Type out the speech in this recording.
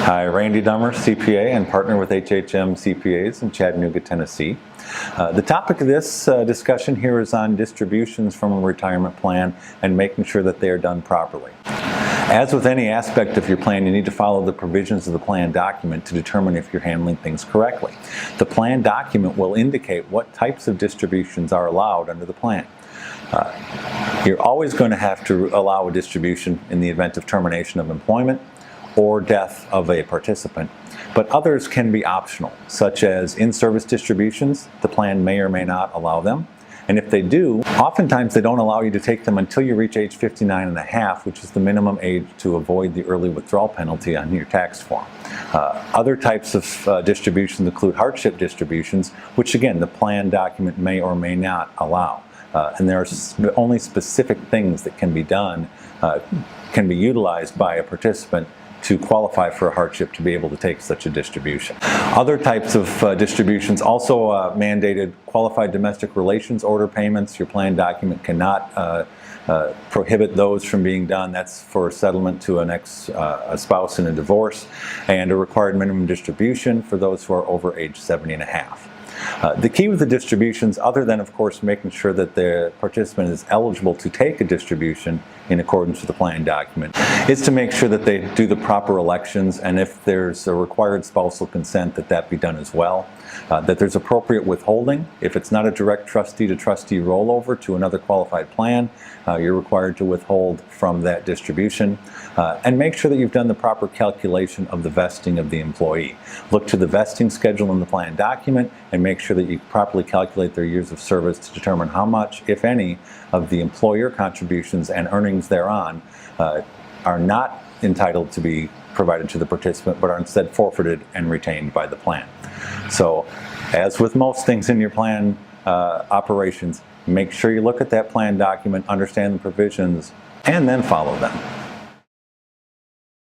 Hi, Randy Dummer, CPA and partner with HHM CPAs in Chattanooga, Tennessee. The topic of this discussion here is on distributions from a retirement plan and making sure that they are done properly. As with any aspect of your plan, you need to follow the provisions of the plan document to determine if you're handling things correctly. The plan document will indicate what types of distributions are allowed under the plan. You're always going to have to allow a distribution in the event of termination of employment or death of a participant, but others can be optional, such as in-service distributions. The plan may or may not allow them, and if they do, oftentimes they don't allow you to take them until you reach age 59 and a half, which is the minimum age to avoid the early withdrawal penalty on your tax form. Other types of distributions include hardship distributions, which again the plan document may or may not allow. And there are only specific things that can be done, can be utilized by a participant to qualify for a hardship to be able to take such a distribution. Other types of distributions also mandated qualified domestic relations order payments. Your plan document cannot prohibit those from being done. That's for settlement to a spouse in a divorce, and a required minimum distribution for those who are over age 70 and a half. The key with the distributions, other than of course making sure that the participant is eligible to take a distribution in accordance with the plan document, is to make sure that they do the proper elections, and if there's a required spousal consent, that be done as well. That there's appropriate withholding. If it's not a direct trustee-to-trustee rollover to another qualified plan, you're required to withhold from that distribution. And make sure that you've done the proper calculation of the vesting of the employee. Look to the vesting schedule in the plan document and make sure that you properly calculate their years of service to determine how much, if any, of the employer contributions and earnings thereon are not entitled to be provided to the participant, but are instead forfeited and retained by the plan. So, as with most things in your plan operations, make sure you look at that plan document, understand the provisions, and then follow them.